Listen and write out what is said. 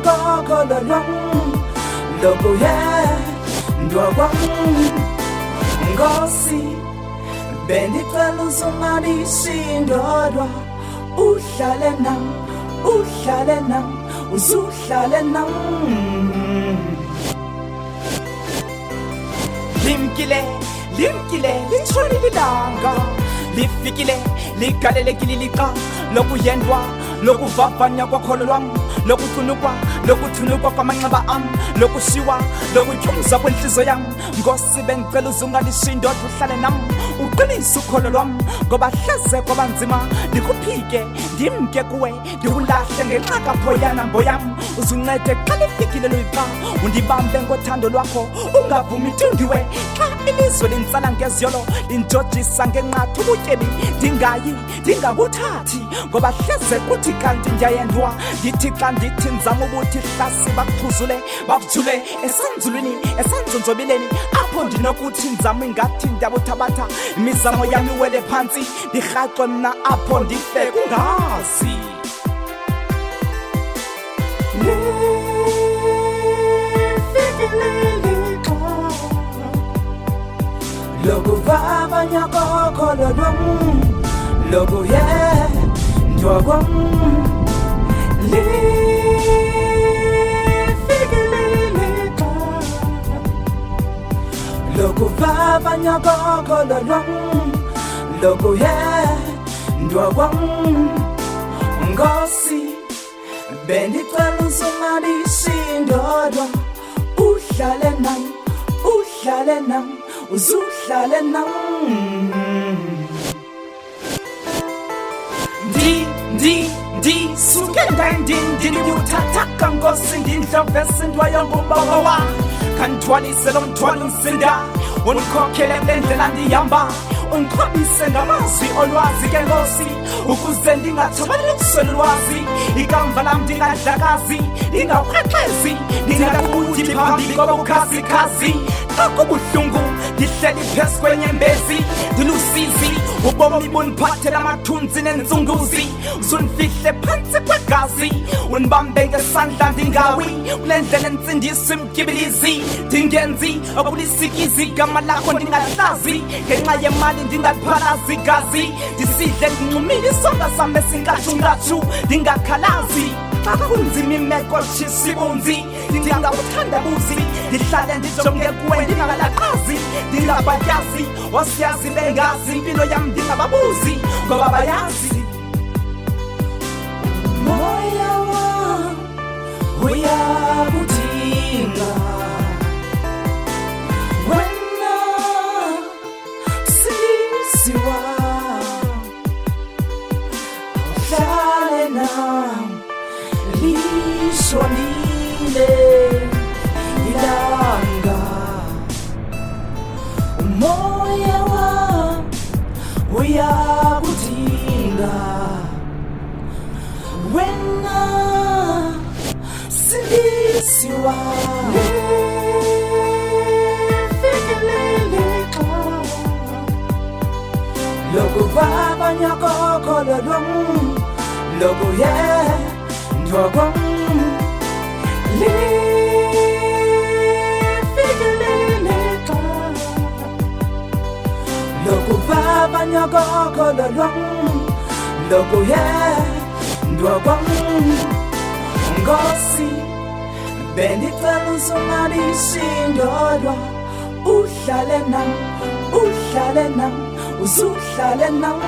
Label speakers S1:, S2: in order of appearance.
S1: nyagokololwam lokuye ndwakwam Nkosi bendicela uzungalishindodwa uhlale nam uzuhlale nam Limkile litshonile ilanga lifikile ligalelekile iliqa lokuyendwa lokuvavanya kwakholo lwam lokuthunukwa kwamanxeba am lokushiywa lokutyumza kwenhliziyo yam Nkosi bendicela uzungalishindoda uhlale nam uqinise ukholo lwam ngoba hleze kwabanzima ndikuphike ndimke kuwe ndiwulahle ngenxakapho yanambo yam uzuncede xa lifikile luyiqa undibambe ngothando lwakho ungavumi tundiwe xa ilizwe lintsala ngeziyolo linjojisa ngenqathu ubutyebi ndingabuthathi ngoba hleze kuthi kanti ndiyayendwa ndithi xa ndithi nzama ubuthi hlasi bakuxhuzule bavujule esanzulwini esanzonzobileni apho ndinokuthi nzama ingathi ndiyabuthabatha imizamo yami iwele phantsi ndirhaxwe mna apho ndife kungazi lokuvavanya kokholo lwam lokuye ndwakwam lokuvavanya kokholo lwam lokuye ndwakwam Nkosi bendicela uzungalishindodwa uhlale nam uzuhlale nam suke ndiyuthathaka Nkosi ndindlovese ndwayongubaba kandithwalise lo mthwalo msinda undikhokhele kule ndlela ndihamba undixhobise ngamazwi olwazi ke Nkosi ukuze ndingathobaleli kuswela ulwazi ikamva lam ndingadlakazi ndingawuqhexhezi ndingakuthi phambi kobukhazikhazi xa kubuhlungu ndihleli phezu kwenyembezi ndilusizi ubomi bundiphathela amathunzi nentsunguzi uzundifihle phantsi kwegazi undibambe ngesandla ndingawi kule ndlela entsindisa imtyibilizi ndingenzi okulisikizi igama lakho ndingahlazi ngenxa yemali ndingaphalazi igazi ndisidle ndinxumile isonka sam esinkatshunkatshu ndingakhalazi xa kunzima imeko tshisa ibunzi ndingawuthandabuzi ndihlale ndijonge kuwe ndingabalaqazi ndingabatyazi osiyazi bengazi impilo yam ndingababuzi ngoba bayazi moya wam uyakudinga wena sisi wam uhlale nam lishonile ilanga umoya wam uyakudinga wena sindisi wam lokuvavanya kokholo lwam lokuye ndwakwam lokuvavanya kokholo lwam lokuye ndwakwam Nkosi bendicela uzungalishindodwa uhlale nam uzuhlale nam